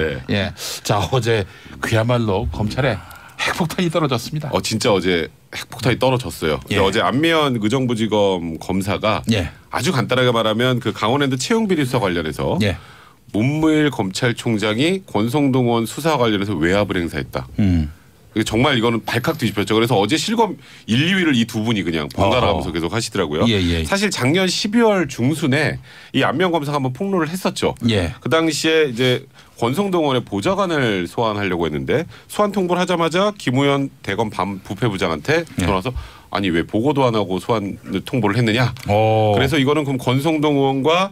네. 예. 자 어제 그야말로 검찰에 핵폭탄이 떨어졌습니다. 진짜 어제 핵폭탄이 떨어졌어요. 예. 어제 안미연 의정부지검 검사가 예. 아주 간단하게 말하면 그 강원랜드 채용 비리 수사 관련해서 예. 문무일 검찰총장이 권성동 의원 수사 관련해서 외압을 행사했다. 정말 이거는 발칵 뒤집혔죠. 그래서 어제 실검 1, 2위를 이 두 분이 그냥 번갈아 가면서 계속 하시더라고요. 예. 사실 작년 12월 중순에 이 안미연 검사가 한번 폭로를 했었죠. 예. 그 당시에 이제 권성동 의원의 보좌관을 소환하려고 했는데 소환 통보를 하자마자 김우현 대검 부패부장한테 전화서 아니 왜 보고도 안 하고 소환 통보를 했느냐. 그래서 이거는 그럼 권성동 의원과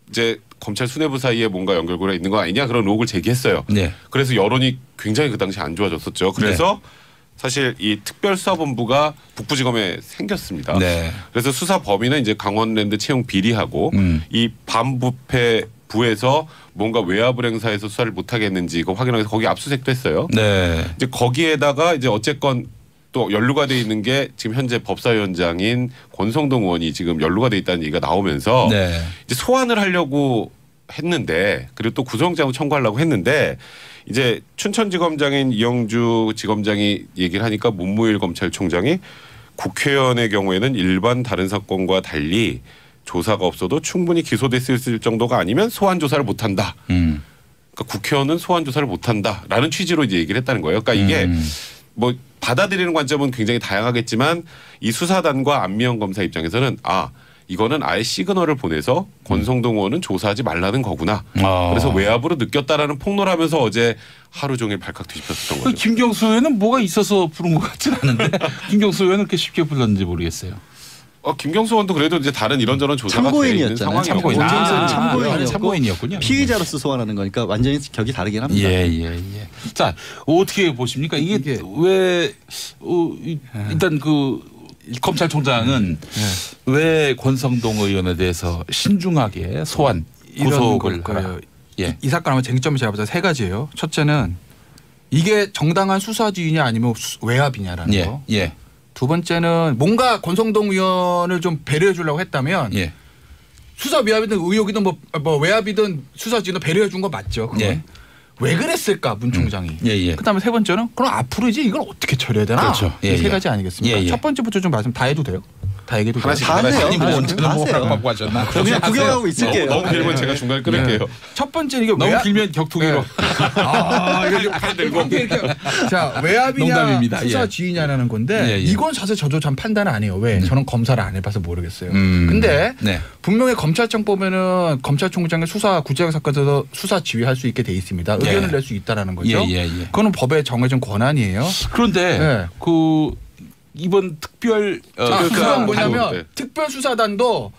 이제 검찰 수뇌부 사이에 뭔가 연결고리가 있는 거 아니냐 그런 의혹을 제기했어요. 네. 그래서 여론이 굉장히 그 당시 안 좋아졌었죠. 그래서 사실 이 특별수사본부가 북부지검에 생겼습니다. 네. 그래서 수사 범위는 이제 강원랜드 채용 비리하고 이 반부패부에서 뭔가 외압을 행사해서 수사를 못하게 했는지 이거 확인하기 위해서 거기 압수수색도 했어요. 네. 이제 거기에다가 이제 어쨌건 또 연루가 돼 있는 게 지금 현재 법사위원장인 권성동 의원이 지금 연루가 돼 있다는 얘기가 나오면서 이제 소환을 하려고 했는데 그리고 또 구속영장을 청구하려고 했는데 이제 춘천지검장인 이영주 지검장이 얘기를 하니까 문무일 검찰총장이 국회의원의 경우에는 일반 다른 사건과 달리 조사가 없어도 충분히 기소됐을 정도가 아니면 소환 조사를 못한다. 그러니까 국회의원은 소환 조사를 못한다라는 취지로 이제 얘기를 했다는 거예요. 그러니까 이게 뭐 받아들이는 관점은 굉장히 다양하겠지만 이 수사단과 안미연 검사 입장에서는 이거는 아예 시그널을 보내서 권성동 의원은 조사하지 말라는 거구나. 그래서 외압으로 느꼈다라는 폭로를 하면서 어제 하루 종일 발칵 뒤집혔던 거죠. 김경수 의원은 뭐가 있어서 부른 것 같지는 않은데 김경수 의원은 그렇게 쉽게 불렀는지 모르겠어요. 김경수 의원도 그래도 이제 다른 이런저런 조사가 돼 있는 상황이었고 참고인이었군요. 피의자로서 소환하는 거니까 완전히 격이 다르긴 합니다. 예. 자 어떻게 보십니까? 이게 왜 일단 그 검찰총장은 왜 권성동 의원에 대해서 신중하게 소환 구속을 하라? 이 사건 아마 쟁점이 제가 봤을 때 세 가지예요. 첫째는 이게 정당한 수사지휘냐 아니면 외압이냐라는 거. 두 번째는 뭔가 권성동 의원을 좀 배려해 주려고 했다면 수사 외압이든 의혹이든 뭐 외압이든 수사지휘든 배려해 준 거 맞죠. 왜 그랬을까 문 총장이. 그다음에 세 번째는 그럼 앞으로 이제 이걸 어떻게 처리해야 되나. 그렇죠. 이 세 가지 아니겠습니까? 첫 번째부터 좀 말씀 다 해도 돼요? 다 얘기해도 돼요? 다 하세요. 하고 하셨나? 그냥 구경하고 있을게요. 너무 길면 제가 중간에 끊을게요. 첫 번째 이게 너무 길면 격투기로. 자 외압이냐 농담입니다. 수사 지휘냐라는 건데 이건 사실 저도 참 판단 안 해요. 왜? 저는 검사를 안 해봐서 모르겠어요. 근데 분명히 검찰청 보면은 검찰총장의 수사 구체적 사건에서 수사 지휘할 수 있게 돼 있습니다. 의견을 낼 수 있다라는 거죠. 그거는 법에 정해진 권한이에요. 그런데 그 이번 특별 그건 뭐냐면 특별수사단도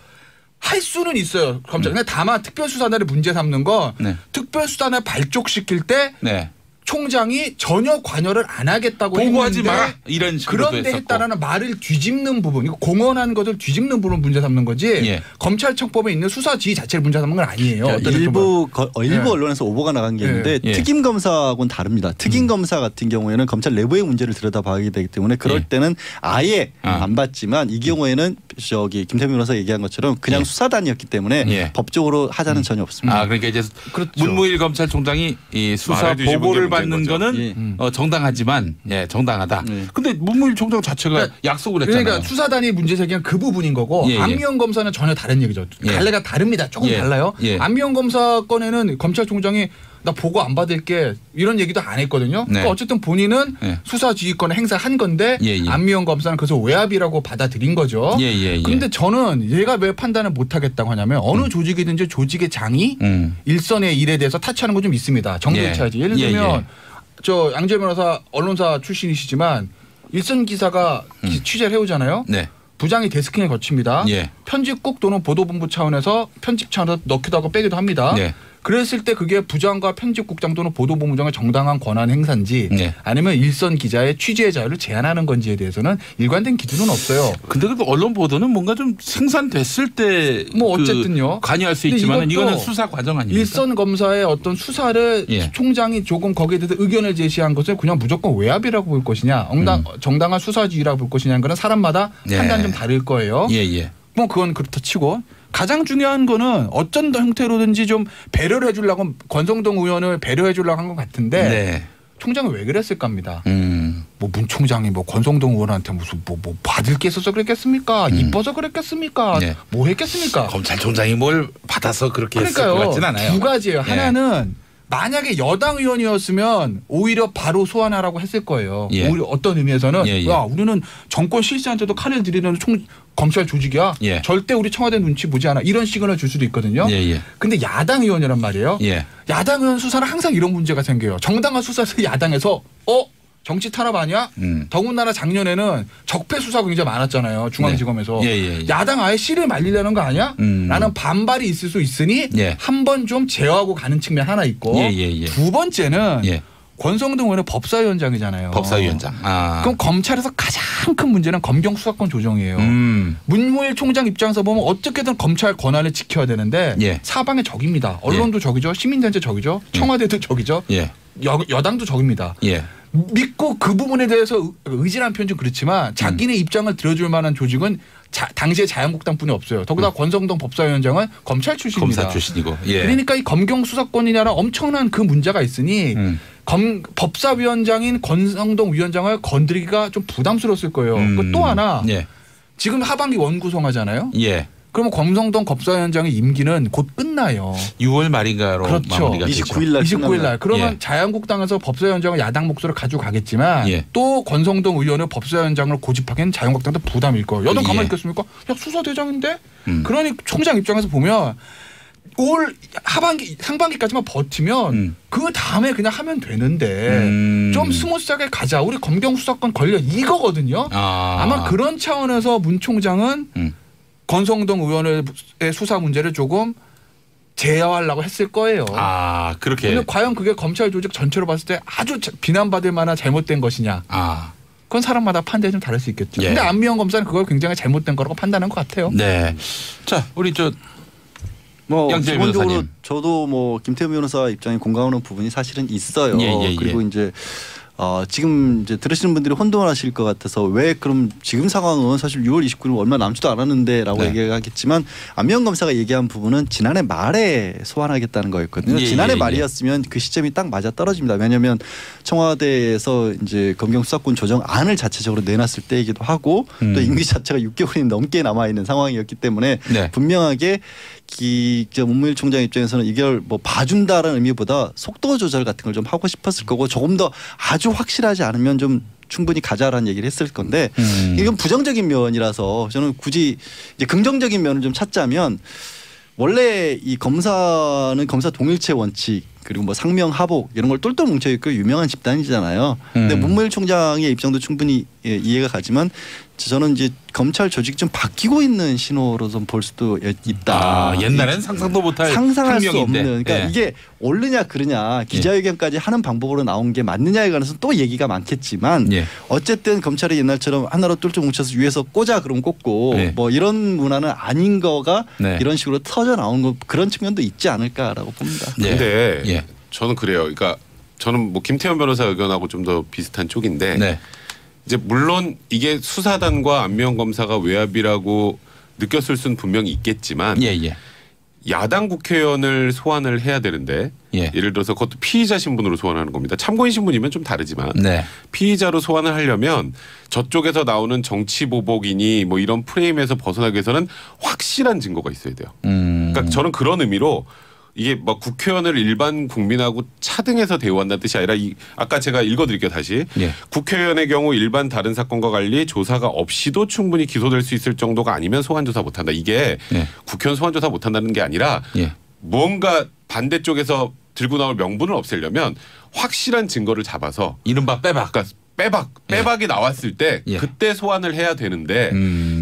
할 수는 있어요. 검찰. 근데 다만 특별수사단을 문제 삼는 건 특별수사단을 발족시킬 때 총장이 전혀 관여를 안 하겠다고 보고하지 마라 이런 식으로 그런데 했다라는 말을 뒤집는 부분, 이거 공언한 것을 뒤집는 부분을 문제 삼는 거지 검찰청법에 있는 수사 지휘 자체를 문제 삼는 건 아니에요. 일부 언론에서 오보가 나간 게 있는데 특임 검사하고는 다릅니다. 특임 검사 같은 경우에는 검찰 내부의 문제를 들여다봐야 되기 때문에 그럴 때는 아예 안 받지만 이 경우에는 저기 김태민 변호사 얘기한 것처럼 그냥 수사단이었기 때문에 법적으로 하자는 전혀 없습니다. 그러니까 이제 문무일 검찰총장이 이 수사 보고를 받는 거는 정당하지만 정당하다. 근데 문무일 총장 자체가 약속을 했잖아요. 그러니까 수사단이 문제 제기한 그 부분인 거고 안미연 검사는 전혀 다른 얘기죠. 갈래가 다릅니다. 조금 달라요. 안미연 검사 건에는 검찰총장이 나 보고 안 받을게 이런 얘기도 안 했거든요. 그러니까 어쨌든 본인은 수사지휘권을 행사한 건데 안미연 검사는 그래서 외압이라고 받아들인 거죠. 그런데 저는 얘가 왜 판단을 못하겠다고 하냐면 어느 조직이든지 조직의 장이 일선의 일에 대해서 타치하는 건 좀 있습니다. 정도에 차이지. 예를 들면 저 양재 변호사 언론사 출신이시지만 일선 기사가 취재를 해오잖아요. 부장이 데스킹을 거칩니다. 편집국 또는 보도본부 차원에서 편집 차원에서 넣기도 하고 빼기도 합니다. 그랬을 때 그게 부장과 편집국장 또는 보도본부장의 정당한 권한 행사인지 아니면 일선 기자의 취재의 자유를 제한하는 건지에 대해서는 일관된 기준은 없어요. 근데 그 언론 보도는 뭔가 좀 생산됐을 때 뭐 어쨌든요. 관여할 수 있지만 이거는 수사 과정 아닙니까? 일선 검사의 어떤 수사를 총장이 조금 거기에 대해서 의견을 제시한 것을 그냥 무조건 외압이라고 볼 것이냐 정당한 수사지휘라고 볼 것이냐는 거는 사람마다 판단이 좀 다를 거예요. 뭐 그건 그렇다 치고 가장 중요한 거는 어쩐 형태로든지 좀 배려를 해주려고 권성동 의원을 배려해 주려고 한 것 같은데 네. 총장은 왜 그랬을까 합니다. 뭐 문 총장이 뭐 권성동 의원한테 무슨 뭐 받을 게 있어서 그랬겠습니까? 이뻐서 그랬겠습니까? 네. 뭐 했겠습니까? 검찰총장이 뭘 받아서 그렇게 했을 것 같진 않아요. 두 가지예요. 예. 하나는 만약에 여당 의원이었으면 오히려 바로 소환하라고 했을 거예요. 예. 오히려 어떤 의미에서는 예. 야 우리는 정권 실세한테도 칼을 들이는 검찰 조직이야. 예. 절대 우리 청와대 눈치 보지 않아. 이런 시그널을 줄 수도 있거든요. 예. 근데 야당 의원이란 말이에요. 예. 야당 의원 수사는 항상 이런 문제가 생겨요. 정당한 수사에서 야당에서 정치 탄압 아니야? 더군다나 작년에는 적폐 수사가 굉장히 많았잖아요. 중앙지검에서. 예. 야당 아예 씨를 말리려는 거 아니야? 라는 반발이 있을 수 있으니 한 번 좀 제어하고 가는 측면 하나 있고 두 번째는 권성동 의원은 법사위원장이잖아요. 법사위원장. 그럼 검찰에서 가장 큰 문제는 검경 수사권 조정이에요. 문무일 총장 입장에서 보면 어떻게든 검찰 권한을 지켜야 되는데 사방에 적입니다. 언론도 적이죠. 시민단체 적이죠. 청와대도 적이죠. 여당도 적입니다. 믿고 그 부분에 대해서 의지란 표현 좀 그렇지만 자기네 입장을 들어줄 만한 조직은 당시에 자유한국당뿐이 없어요. 더구나 권성동 법사위원장은 검찰 출신입니다. 검사 출신이고. 그러니까 이 검경 수사권이냐라 엄청난 그 문제가 있으니 법사위원장인 권성동 위원장을 건드리기가 좀 부담스러웠을 거예요. 또 하나 지금 하반기 원구성하잖아요. 그러면 권성동 법사위원장의 임기는 곧 끝나요. 6월 말인가로 그렇죠. 마무리가 29일 날. 29일 날. 그러면 자유한국당에서 법사위원장을 야당 몫으로 가지고 가겠지만 또 권성동 의원을 법사위원장으로 고집하기엔 자유한국당도 부담일 거예요. 여당 가만히 있겠습니까? 야 수사대장인데? 그러니 총장 입장에서 보면 올 상반기까지만 버티면 그 다음에 그냥 하면 되는데 좀 스무스하게 가자. 우리 검경 수사권 권력 이거거든요. 아마 그런 차원에서 문 총장은 권성동 의원의 수사 문제를 조금 제어하려고 했을 거예요. 그렇게. 근데 과연 그게 검찰 조직 전체로 봤을 때 아주 비난받을 만한 잘못된 것이냐. 그건 사람마다 판단이 좀 다를 수 있겠죠. 근데 안미영 검사는 그걸 굉장히 잘못된 거라고 판단한 것 같아요. 네. 자, 우리 양재열 기본적으로 변호사님. 저도 김태우 변호사 입장에 공감하는 부분이 사실은 있어요. 그리고 이제 지금 이제 들으시는 분들이 혼돈하실 것 같아서 왜 그럼 지금 상황은 사실 6월 29일 얼마 남지도 않았는데라고 얘기하겠지만 안미영 검사가 얘기한 부분은 지난해 말에 소환하겠다는 거였거든요. 지난해 말이었으면 그 시점이 딱 맞아 떨어집니다. 왜냐하면 청와대에서 이제 검경 수사권 조정안을 자체적으로 내놨을 때이기도 하고 또 임기 자체가 6개월이 넘게 남아 있는 상황이었기 때문에 분명하게 문무일 총장 입장에서는 이걸 뭐 봐준다라는 의미보다 속도 조절 같은 걸 좀 하고 싶었을 거고 조금 더 아주 확실하지 않으면 좀 충분히 가자라는 얘기를 했을 건데 이건 부정적인 면이라서 저는 굳이 이제 긍정적인 면을 좀 찾자면 원래 이 검사는 검사 동일체 원칙 그리고 뭐 상명하복 이런 걸 똘똘 뭉쳐 있고 유명한 집단이잖아요. 근데 문무일 총장의 입장도 충분히 이해가 가지만 저는 이제 검찰 조직이 좀 바뀌고 있는 신호로 좀 볼 수도 있다. 옛날에는 상상도 못할 상상할 수 혁명인데. 없는. 그러니까 이게 옳느냐 그르냐 기자회견까지 하는 방법으로 나온 게 맞느냐에 관해서 또 얘기가 많겠지만 어쨌든 검찰이 옛날처럼 하나로 똘똘 뭉쳐서 위에서 꽂아 그럼 꽂고 뭐 이런 문화는 아닌 거가 이런 식으로 터져 나온 거 그런 측면도 있지 않을까라고 봅니다. 근데 저는 그래요. 그러니까 저는 뭐 김태현 변호사 의견하고 좀 더 비슷한 쪽인데 이제 물론 이게 수사단과 안미영 검사가 외압이라고 느꼈을 수는 분명히 있겠지만 야당 국회의원을 소환을 해야 되는데 예를 들어서 그것도 피의자 신분으로 소환하는 겁니다. 참고인 신분이면 좀 다르지만 피의자로 소환을 하려면 저쪽에서 나오는 정치 보복이니 뭐 이런 프레임에서 벗어나기 위해서는 확실한 증거가 있어야 돼요. 그러니까 저는 그런 의미로 이게 뭐 국회의원을 일반 국민하고 차등해서 대우한다는 뜻이 아니라 아까 제가 읽어드릴게요 다시. 국회의원의 경우 일반 다른 사건과 달리 조사가 없이도 충분히 기소될 수 있을 정도가 아니면 소환조사 못한다. 이게 국회의원 소환조사 못한다는 게 아니라 무언가 반대쪽에서 들고 나올 명분을 없애려면 확실한 증거를 잡아서 이른바 빼박. 그러니까 빼박이 나왔을 때 그때 소환을 해야 되는데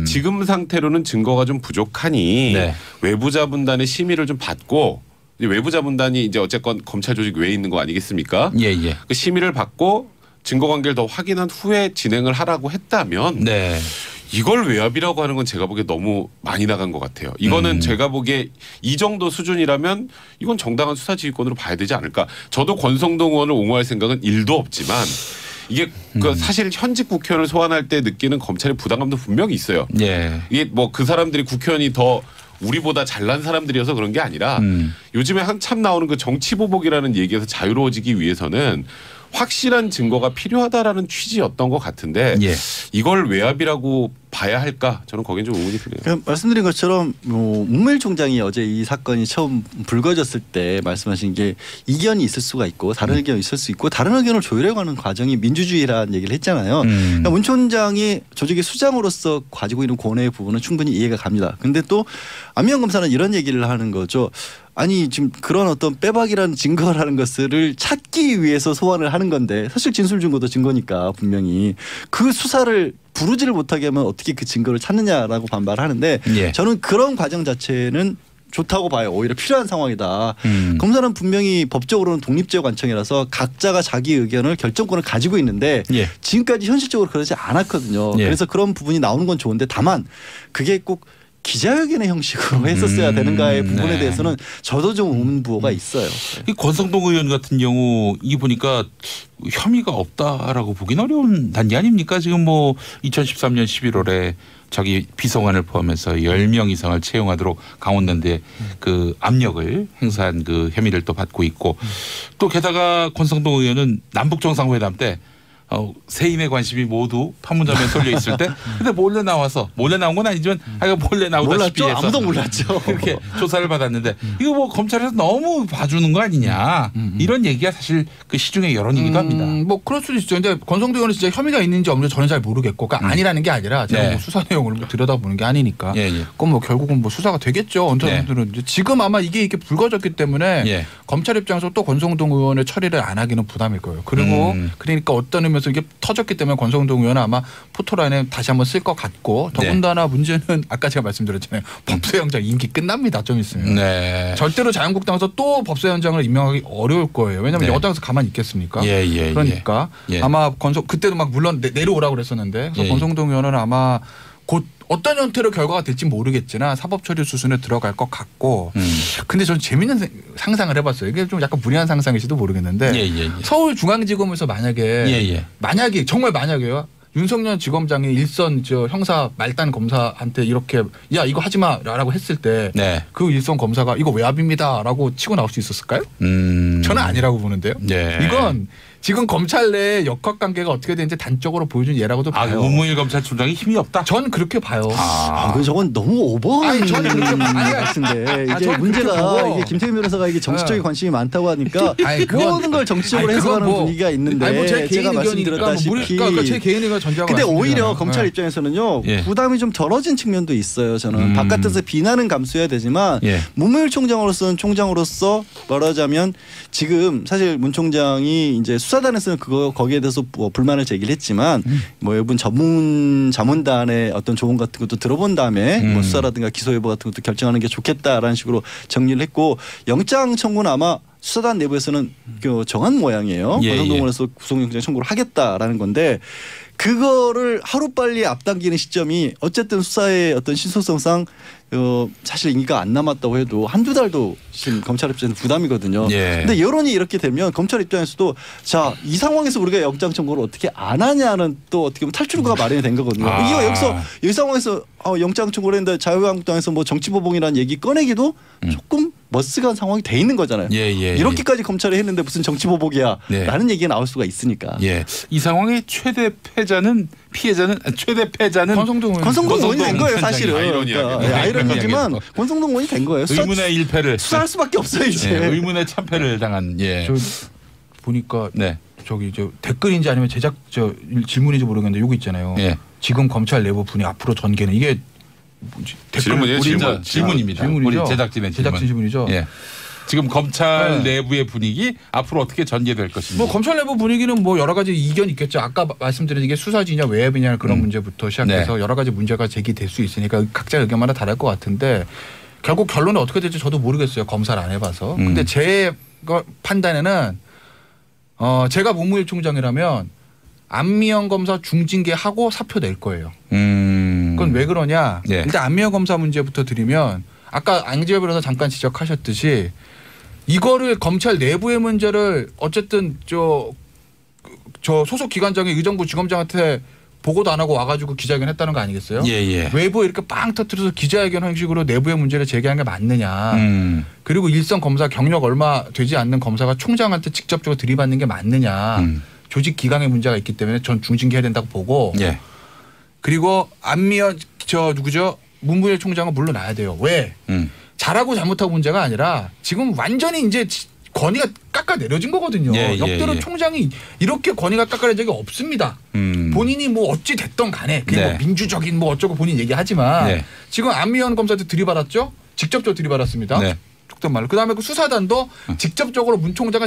지금 상태로는 증거가 좀 부족하니 외부자분단의 심의를 좀 받고 외부자분단이 이제 어쨌건 검찰 조직 외에 있는 거 아니겠습니까? 그 심의를 받고 증거관계를 더 확인한 후에 진행을 하라고 했다면 이걸 외압이라고 하는 건 제가 보기에 너무 많이 나간 것 같아요. 이거는 제가 보기에 이 정도 수준이라면 이건 정당한 수사지휘권으로 봐야 되지 않을까. 저도 권성동 의원을 옹호할 생각은 1도 없지만 이게 그 사실 현직 국회의원을 소환할 때 느끼는 검찰의 부담감도 분명히 있어요. 이게 뭐 그 사람들이 국회의원이 더 우리보다 잘난 사람들이어서 그런 게 아니라 요즘에 한참 나오는 그 정치보복이라는 얘기에서 자유로워지기 위해서는 확실한 증거가 필요하다라는 취지였던 것 같은데 예. 이걸 외압이라고 봐야 할까? 저는 거기엔 좀 의문이 드네요. 말씀드린 것처럼 문무일 총장이 어제 이 사건이 처음 불거졌을 때 말씀하신 게 이견이 있을 수가 있고 다른 의견이 있을 수 있고 다른 의견을 조율해가는 과정이 민주주의라는 얘기를 했잖아요. 그러니까 문 총장이 조직의 수장으로서 가지고 있는 권한의 부분은 충분히 이해가 갑니다. 근데 또 안미영 검사는 이런 얘기를 하는 거죠. 아니 지금 그런 어떤 빼박이라는 증거라는 것을 찾기 위해서 소환을 하는 건데 사실 진술 증거도 증거니까 분명히 그 수사를 부르지를 못하게 하면 어떻게 그 증거를 찾느냐라고 반발하는데 예. 저는 그런 과정 자체는 좋다고 봐요. 오히려 필요한 상황이다. 검사는 분명히 법적으로는 독립제어관청이라서 각자가 자기 의견을 결정권을 가지고 있는데 예. 지금까지 현실적으로 그러지 않았거든요. 예. 그래서 그런 부분이 나오는 건 좋은데 다만 그게 꼭 기자회견의 형식으로 했었어야 되는가의 부분에 네. 대해서는 저도 좀 의문부호가 있어요. 이 권성동 의원 같은 경우 이 보니까 혐의가 없다라고 보긴 어려운 단계 아닙니까? 지금 뭐 2013년 11월에 자기 비서관을 포함해서 10명 이상을 채용하도록 강원랜드에 그 압력을 행사한 그 혐의를 또 받고 있고 또 게다가 권성동 의원은 남북 정상회담 때 세임의 관심이 모두 판문점에 쏠려 있을 때 근데 몰래 나와서 몰래 나온 건 아니지만 몰래 나오다시피 몰랐죠? 해서 아무도 몰랐죠. 그렇게 조사를 받았는데 이거 뭐 검찰에서 너무 봐주는 거 아니냐 이런 얘기가 사실 그 시중의 여론이기도 합니다. 뭐 그럴 수도 있죠. 근데 권성동 의원은 진짜 혐의가 있는지 없는지 저는 잘 모르겠고 그러니까 아니라는 게 아니라 제가 네. 뭐 수사 내용을 뭐 들여다보는 게 아니니까 그건 뭐 결국은 뭐 수사가 되겠죠. 언론들은 네. 지금 아마 이게 불거졌기 때문에 검찰 입장에서 또 권성동 의원의 처리를 안 하기는 부담일 거예요. 그리고 그러니까 어떤 의미에서 이게 터졌기 때문에 권성동 의원은 아마 포토라인에 다시 한번 쓸 것 같고 더군다나 문제는 아까 제가 말씀드렸잖아요. 법사위원장 임기 끝납니다. 좀 있으면. 네. 절대로 자유한국당에서 또 법사위원장을 임명하기 어려울 거예요. 왜냐하면 여당에서 가만히 있겠습니까? 그러니까 아마 그때도 막 물론 내려오라고 그랬었는데 그래서 권성동 의원은 아마 곧 어떤 형태로 결과가 될지 모르겠지만 사법처리 수순에 들어갈 것 같고 근데 저는 재밌는 상상을 해봤어요. 이게 좀 약간 무리한 상상일지도 모르겠는데 서울중앙지검에서 만약에 정말 만약에요. 윤석열 지검장이 일선 형사 말단 검사한테 이렇게 야 이거 하지 마라고 했을 때 그 일선 검사가 이거 외압입니다라고 치고 나올 수 있었을까요? 저는 아니라고 보는데요. 이건 지금 검찰 내 역학관계가 어떻게 되는지 단적으로 보여준 예라고도 봐요. 문무일 검찰총장이 힘이 없다? 전 그렇게 봐요. 저건 너무 오버한 저는 그렇게 같은데 이게 문제가 이게 김태균 변호사가 이게 정치적인 관심이 많다고 하니까 모든 걸 정치적으로 해석하는 분위기가 있는데 제가 말씀드렸다시피 그러니까 제 개인 의견 전제하고 근데 오히려 검찰 입장에서는요 부담이 좀 덜어진 측면도 있어요. 저는 바깥에서 비난은 감수해야 되지만 문무일 총장으로서는 총장으로서 말하자면 지금 사실 문 총장이 이제 수사단에서는 거기에 대해서 뭐 불만을 제기를 했지만 뭐 여러분 자문단의 어떤 조언 같은 것도 들어본 다음에 뭐 수사라든가 기소 여부 같은 것도 결정하는 게 좋겠다라는 식으로 정리를 했고 영장 청구는 아마 수사단 내부에서는 정한 모양이에요. 권성동원에서 구속영장 청구를 하겠다라는 건데 그거를 하루빨리 앞당기는 시점이 어쨌든 수사의 어떤 신속성상 사실 임기가 안 남았다고 해도 한두 달도 지금 검찰 입장에서 부담이거든요. 근데 여론이 이렇게 되면 검찰 입장에서도 자, 이 상황에서 우리가 영장 청구를 어떻게 안 하냐는 또 어떻게 보면 탈출구가 마련이 된 거거든요. 이게 여기서 이 상황에서 영장 청구를 했는데 자유한국당에서 뭐 정치보복이라는 얘기 꺼내기도 조금 머쓱한 상황이 돼 있는 거잖아요. 이렇게까지 검찰이 했는데 무슨 정치보복이야 라는 얘기가 나올 수가 있으니까. 이 상황의 최대 패자는 권성동 의원이 된 거예요. 사실은. 아이러니지만 권성동 의원이 된 거예요. 의문의 1패를. 수사할 수밖에 없어요. 이제. 의문의 참패를 당한. 저 보니까 저기 댓글인지 아니면 질문인지 모르겠는데 요거 있잖아요. 지금 검찰 내부 분위 앞으로 전개는 이게 질문입니다. 질문이죠. 우리 제작진 질문이죠. 지금 검찰 내부의 분위기 앞으로 어떻게 전개될 것인지. 뭐 검찰 내부 분위기는 뭐 여러 가지 이견이 있겠죠. 아까 말씀드린 이게 수사지냐 외압이냐 그런 문제부터 시작해서 여러 가지 문제가 제기될 수 있으니까 각자 의견마다 다를 것 같은데 결국 결론은 어떻게 될지 저도 모르겠어요. 검사를 안 해봐서. 근데 제 판단에는 제가 문무일 총장이라면 안미영 검사 중징계하고 사표 낼 거예요. 그건 왜 그러냐. 일단 안미영 검사 문제부터 드리면 아까 안지열 변호사 잠깐 지적하셨듯이 이거를 검찰 내부의 문제를 어쨌든 저 소속 기관장이 의정부 지검장한테 보고도 안 하고 와가지고 기자회견 했다는 거 아니겠어요? 외부에 이렇게 빵 터뜨려서 기자회견 형식으로 내부의 문제를 제기한 게 맞느냐. 그리고 일선 검사 경력 얼마 되지 않는 검사가 총장한테 직접적으로 들이받는 게 맞느냐. 조직 기강의 문제가 있기 때문에 전 중징계해야 된다고 보고. 그리고 안미연 누구죠? 문무일 총장은 물러나야 돼요. 왜? 잘하고 잘못하고 문제가 아니라 지금 완전히 이제 권위가 깎아 내려진 거거든요. 역대로 총장이 이렇게 권위가 깎아내린 적이 없습니다. 본인이 뭐 어찌 됐던 간에 그게 뭐 민주적인 뭐 어쩌고 본인 얘기하지만 지금 안미연 검사한테 들이받았죠. 직접적으로 들이받았습니다. 속된 말로. 그다음에 그 수사단도 직접적으로 문 총장을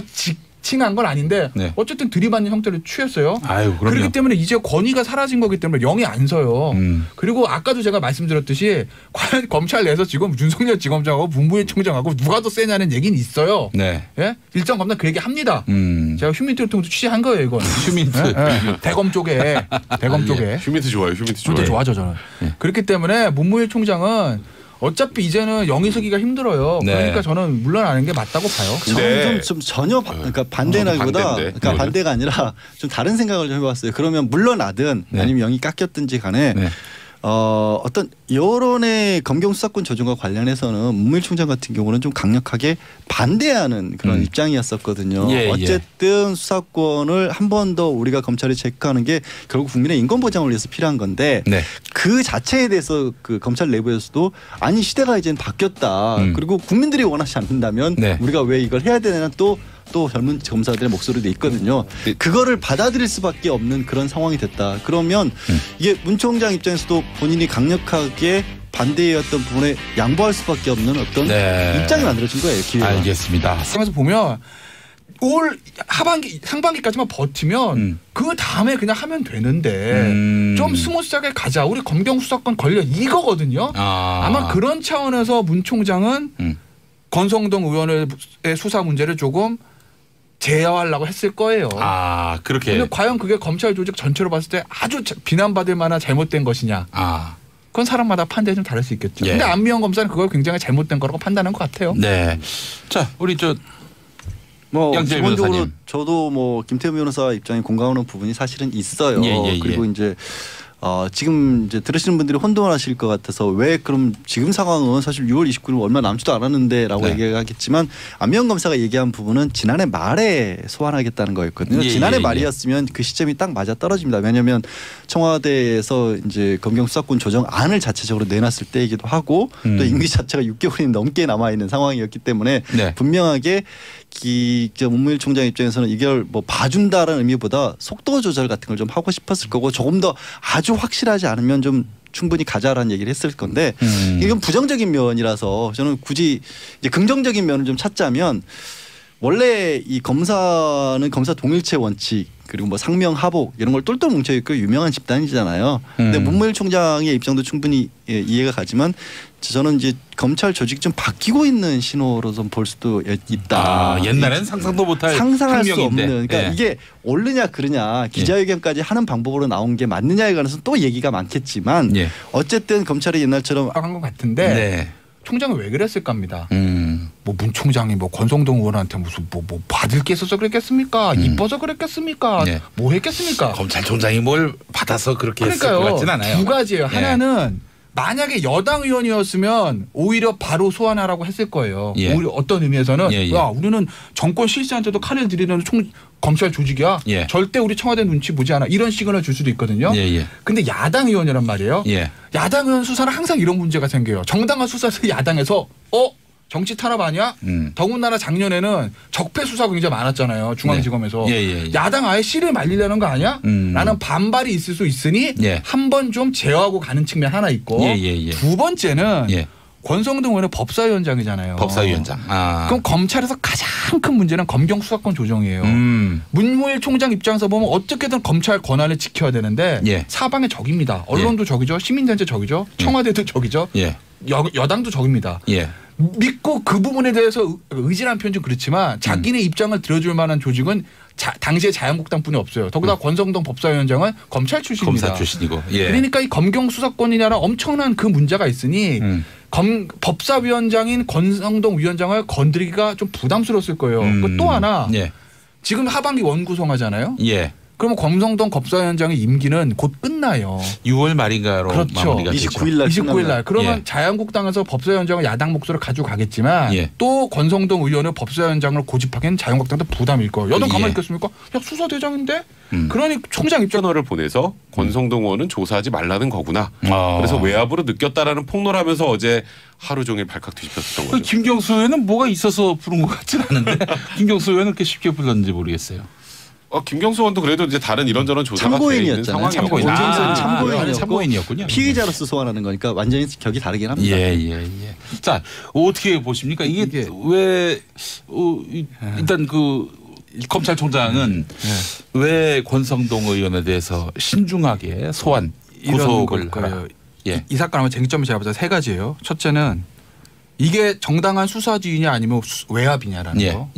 칭한 건 아닌데 어쨌든 들이받는 형태를 취했어요. 그렇기 때문에 이제 권위가 사라진 거기 때문에 영이 안 서요. 그리고 아까도 제가 말씀드렸듯이 과연 검찰 내에서 지금 윤석열 지검장하고 문무일 총장하고 누가 더 세냐는 얘기는 있어요. 예? 일정 검사 그 얘기 합니다. 제가 휴민트를 통해서 취재한 거예요, 이건. 휴민트. 대검 쪽에. 휴민트 좋아요. 휴민트 좋아하죠, 저는. 그렇기 때문에 문무일 총장은 어차피 이제는 영이 서기가 힘들어요. 그러니까 저는 물러나는 게 맞다고 봐요. 저는 좀 전혀 그러니까 반대라기보다 그러니까 반대가 아니라 좀 다른 생각을 좀 해봤어요. 그러면 물러나든 아니면 영이 깎였든지 간에 어떤 여론의 검경 수사권 조정과 관련해서는 문무일 총장 같은 경우는 좀 강력하게 반대하는 그런 입장이었었거든요. 어쨌든 수사권을 한 번 더 우리가 검찰이 체크하는 게 결국 국민의 인권 보장을 위해서 필요한 건데 그 자체에 대해서 그 검찰 내부에서도 아니 시대가 이제는 바뀌었다. 그리고 국민들이 원하지 않는다면 우리가 왜 이걸 해야 되나 또 젊은 검사들의 목소리도 있거든요. 그거를 받아들일 수밖에 없는 그런 상황이 됐다. 그러면 이게 문 총장 입장에서도 본인이 강력하게 반대였던 부분에 양보할 수밖에 없는 어떤 입장이 만들어진 거예요. 기회가. 알겠습니다. 그래서 보면 올 하반기 상반기까지만 버티면 그 다음에 그냥 하면 되는데 좀 스무스하게 가자. 우리 검경 수사권 권력 이거거든요. 아마 그런 차원에서 문 총장은 권성동 의원의 수사 문제를 조금 제어하려고 했을 거예요. 그렇게. 근데 과연 그게 검찰 조직 전체로 봤을 때 아주 비난받을 만한 잘못된 것이냐. 그건 사람마다 판단이 좀 다를 수 있겠죠. 근데 안미연 검사는 그걸 굉장히 잘못된 거라고 판단한 것 같아요. 자, 우리 기본적으로 변호사님. 저도 뭐 김태우 변호사 입장에 공감하는 부분이 사실은 있어요. 그리고 이제 지금 이제 들으시는 분들이 혼돈하실 것 같아서 왜 그럼 지금 상황은 사실 6월 29일 얼마 남지도 않았는데라고 얘기하겠지만 안미연 검사가 얘기한 부분은 지난해 말에 소환하겠다는 거였거든요. 지난해 말이었으면 그 시점이 딱 맞아 떨어집니다. 왜냐하면 청와대에서 이제 검경 수사권 조정안을 자체적으로 내놨을 때이기도 하고 또 임기 자체가 6개월이 넘게 남아 있는 상황이었기 때문에 분명하게 문무일 총장 입장에서는 이걸 뭐 봐준다라는 의미보다 속도 조절 같은 걸 좀 하고 싶었을 거고 조금 더 아주 확실하지 않으면 좀 충분히 가자라는 얘기를 했을 건데 이건 부정적인 면이라서 저는 굳이 이제 긍정적인 면을 좀 찾자면 원래 이 검사는 검사 동일체 원칙 그리고 뭐 상명하복 이런 걸 똘똘 뭉쳐 있고 유명한 집단이잖아요. 근데 문무일 총장의 입장도 충분히 이해가 가지만 저는 이제 검찰 조직 좀 바뀌고 있는 신호로 좀 볼 수도 있다. 옛날엔 상상도 못할 상상할 수 혁명인데. 없는. 그러니까 이게 옳느냐 그르냐 기자회견까지 하는 방법으로 나온 게 맞느냐에 관해서 또 얘기가 많겠지만 어쨌든 검찰이 옛날처럼 한 것 같은데 총장은 왜 그랬을까 합니다. 뭐 문 총장이 뭐 권성동 의원한테 무슨 뭐 받을 게 있어서 그랬겠습니까? 이뻐서 그랬겠습니까? 뭐 했겠습니까? 검찰총장이 뭘 받아서 그렇게 했을 것 같진 않아요. 두 가지예요. 하나는 만약에 여당 의원이었으면 오히려 바로 소환하라고 했을 거예요. 오히려 어떤 의미에서는 야 우리는 정권 실세한테도 칼을 들이는 검찰 조직이야. 절대 우리 청와대 눈치 보지 않아. 이런 시그널을 줄 수도 있거든요. 근데 야당 의원이란 말이에요. 야당 의원 수사는 항상 이런 문제가 생겨요. 정당한 수사에서 야당에서 정치 탄압 아니야? 더군다나 작년에는 적폐 수사가 굉장히 많았잖아요. 중앙지검에서. 야당 아예 씨를 말리려는 거 아니야? 라는 반발이 있을 수 있으니 한 번 좀 제어하고 가는 측면 하나 있고 두 번째는 권성동 의원의 법사위원장이잖아요. 법사위원장. 그럼 검찰에서 가장 큰 문제는 검경 수사권 조정이에요. 문무일 총장 입장에서 보면 어떻게든 검찰 권한을 지켜야 되는데 사방의 적입니다. 언론도 적이죠. 시민단체 적이죠. 청와대도 적이죠. 여당도 적입니다. 믿고 그 부분에 대해서 의지라는 표현 좀 그렇지만 자기네 입장을 들어줄 만한 조직은 당시에 자유한국당뿐이 없어요. 더구나 권성동 법사위원장은 검찰 출신입니다. 검사 출신이고. 그러니까 이 검경 수사권이라는 엄청난 그 문제가 있으니 법사위원장인 권성동 위원장을 건드리기가 좀 부담스러웠을 거예요. 또 하나 지금 하반기 원구성하잖아요. 그러면 권성동 검사위원장의 임기는 곧 끝나요. 6월 말인가로 그렇죠. 마무리가 29일 날. 29일 날. 그러면 자유한국당에서 법사위원장은 야당 목소리를 가지고 가겠지만 또 권성동 의원을 법사위원장으로 고집하기엔 자유한국당도 부담일 거예요. 여당 가만히 있겠습니까? 야 수사대장인데? 그러니 총장 입장을 보내서 권성동 의원은 조사하지 말라는 거구나. 그래서 외압으로 느꼈다라는 폭로를 하면서 어제 하루 종일 발칵 뒤집혔던 거죠. 김경수 의원은 뭐가 있어서 부른 것 같진 않은데 김경수 의원은 그렇게 쉽게 불렀는지 모르겠어요. 김경수 의원도 그래도 이제 다른 이런저런 조사가 돼 있는 상황이었잖아요. 참고인이었군요. 피의자로서 소환하는 거니까 완전히 격이 다르긴 합니다. 자 어떻게 보십니까? 이게 왜 일단 그 검찰총장은 왜 권성동 의원에 대해서 신중하게 소환 구속을 하라? 이 사건 아마 쟁점이 제가 보자 세 가지예요. 첫째는 이게 정당한 수사지휘냐 아니면 외압이냐라는 거.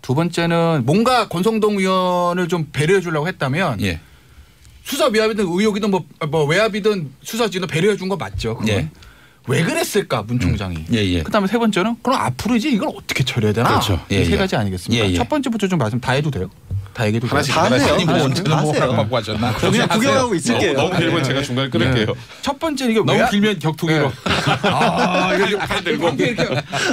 두 번째는 뭔가 권성동 의원을 좀 배려해 주려고 했다면 수사 외압이든 의혹이든 뭐 외압이든 수사지휘든 배려해 준 거 맞죠. 왜 그랬을까 문 총장이. 그다음에 세 번째는 그럼 앞으로 이제 이걸 어떻게 처리해야 되나. 그렇죠. 이 세 가지 아니겠습니까? 첫 번째부터 좀 말씀 다 해도 돼요? 다 얘기해도 돼요? 다 하세요. 하고 하셨나? 저 그냥 구경하고 있을게요. 너무 길면 제가 중간에 끊을게요. 첫 번째는 이게 너무 길면 격투기로. 팔 들고.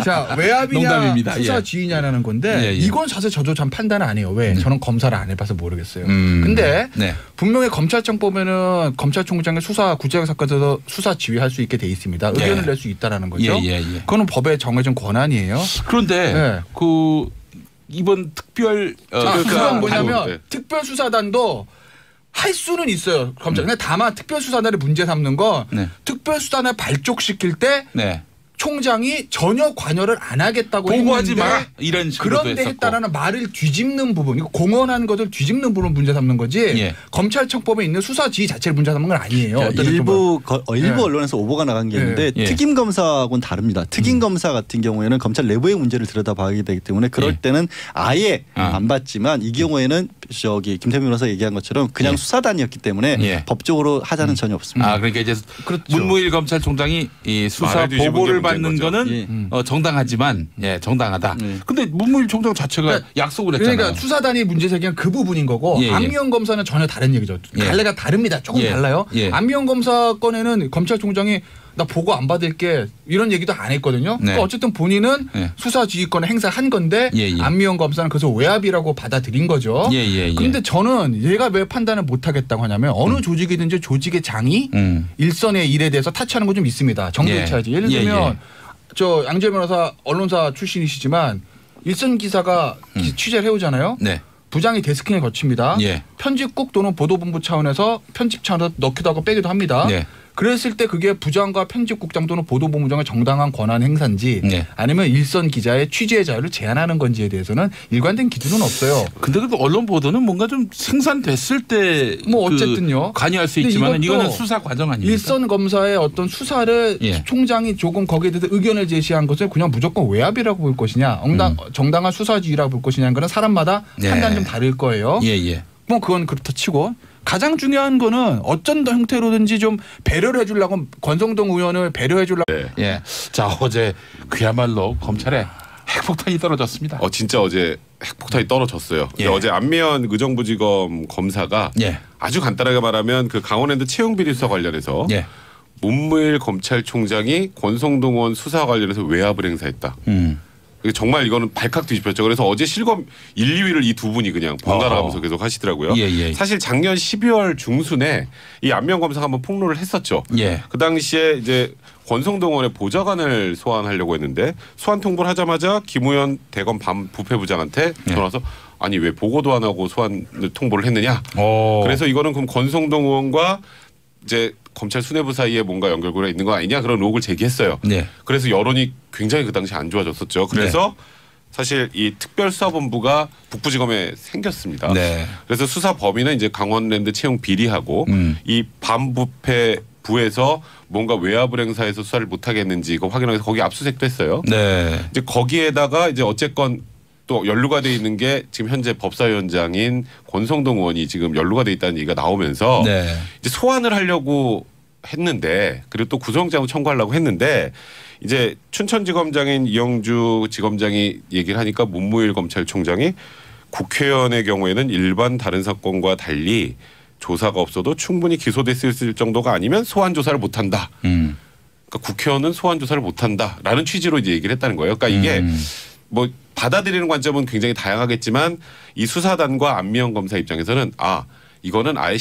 자 외압이냐 농담입니다. 수사 지휘냐라는 건데 이건 사실 저도 참 판단 안 해요. 왜? 저는 검사를 안 해봐서 모르겠어요. 근데 분명히 검찰청 보면은 검찰총장의 수사 구체적 사건에서 수사 지휘할 수 있게 돼 있습니다. 의견을 낼 수 있다라는 거죠. 그거는 법에 정해진 권한이에요. 그런데 그 이번 특별 그건 뭐냐면 특별수사단도 할 수는 있어요. 검찰. 근데 다만 특별수사단을 문제 삼는 건 특별수사단을 발족시킬 때 총장이 전혀 관여를 안 하겠다고 보고하지 마 이런 식으로 그런데 했다라는 말을 뒤집는 부분, 이거 공언한 것을 뒤집는 부분 문제 삼는 거지. 검찰청법에 있는 수사지휘 자체를 문제 삼는 건 아니에요. 일부 언론에서 오보가 나간 게 있는데 특임 검사하고는 다릅니다. 특임 검사 같은 경우에는 검찰 내부의 문제를 들여다봐야 되기 때문에 그럴 때는 아예 안 받지만 이 경우에는 저기 김태민 변호사 얘기한 것처럼 그냥 수사단이었기 때문에 법적으로 하자는 전혀 없습니다. 그러니까 이제 문무일 검찰총장이 이 수사 보고를 받는 거는 정당하지만 정당하다. 근데 문무일 총장 자체가 약속을 했잖아요. 그러니까 수사단이 문제 제기한 그 부분인 거고 안미영 검사는 전혀 다른 얘기죠. 갈래가 다릅니다. 조금 달라요. 안미영 검사 건에는 검찰총장이 나 보고 안 받을게 이런 얘기도 안 했거든요. 그러니까 어쨌든 본인은 수사지휘권을 행사한 건데 안미영 검사는 그래서 외압이라고 받아들인 거죠. 그런데 저는 얘가 왜 판단을 못하겠다고 하냐면 어느 조직이든지 조직의 장이 일선의 일에 대해서 타치하는 건 좀 있습니다. 정도에 차이지. 예를 들면 저 양재 변호사 언론사 출신이시지만 일선 기사가 취재를 해오잖아요. 부장이 데스킹을 거칩니다. 편집국 또는 보도본부 차원에서 편집 차원에서 넣기도 하고 빼기도 합니다. 그랬을 때 그게 부장과 편집국장 또는 보도본부장의 정당한 권한 행사인지 아니면 일선 기자의 취재의 자유를 제한하는 건지에 대해서는 일관된 기준은 없어요. 근데 그래도 언론 보도는 뭔가 좀 생산됐을 때 뭐 어쨌든요. 관여할 수 있지만 이거는 수사 과정 아닙니까? 일선 검사의 어떤 수사를 총장이 조금 거기에 대해서 의견을 제시한 것을 그냥 무조건 외압이라고 볼 것이냐 정당한 수사지휘라고 볼 것이냐는 거는 사람마다 판단이 좀 다를 거예요. 뭐 그건 그렇다 치고 가장 중요한 거는 어떤 형태로든지 좀 배려를 해주려고 권성동 의원을 배려해 주려고. 자 어제 그야말로 검찰에 핵폭탄이 떨어졌습니다. 진짜 어제 핵폭탄이 떨어졌어요. 어제 안미연 의정부지검 검사가 아주 간단하게 말하면 그 강원랜드 채용비리 수사 관련해서 문무일 검찰총장이 권성동 의원 수사 관련해서 외압을 행사했다. 정말 이거는 발칵 뒤집혔죠. 그래서 어제 실검 1, 2위를 이 두 분이 그냥 번갈아 가면서 계속 하시더라고요. 사실 작년 12월 중순에 이 안미영 검사가 한번 폭로를 했었죠. 그 당시에 이제 권성동 의원의 보좌관을 소환하려고 했는데 소환 통보를 하자마자 김우현 대검 부패부장한테 전화 와서 아니 왜 보고도 안 하고 소환 통보를 했느냐. 그래서 이거는 그럼 권성동 의원과 이제 검찰 수뇌부 사이에 뭔가 연결고리가 있는 거 아니냐 그런 의혹을 제기했어요. 그래서 여론이 굉장히 그 당시 안 좋아졌었죠. 그래서 사실 이 특별수사본부가 북부지검에 생겼습니다. 그래서 수사 범위는 이제 강원랜드 채용 비리하고 이 반부패부에서 뭔가 외압을 행사해서 수사를 못 하겠는지 이거 확인하기 위해서 거기 압수수색도 했어요. 이제 거기에다가 이제 어쨌건 또 연루가 돼 있는 게 지금 현재 법사위원장인 권성동 의원이 지금 연루가 돼 있다는 얘기가 나오면서 이제 소환을 하려고 했는데 그리고 또 구속영장을 청구하려고 했는데 이제 춘천지검장인 이영주 지검장이 얘기를 하니까 문무일 검찰총장이 국회의원의 경우에는 일반 다른 사건과 달리 조사가 없어도 충분히 기소됐을 정도가 아니면 소환 조사를 못한다. 그러니까 국회의원은 소환 조사를 못한다라는 취지로 이제 얘기를 했다는 거예요. 그러니까 이게 뭐 받아들이는 관점은 굉장히 다양하겠지만 이 수사단과 안미영 검사 입장에서는 이거는 아예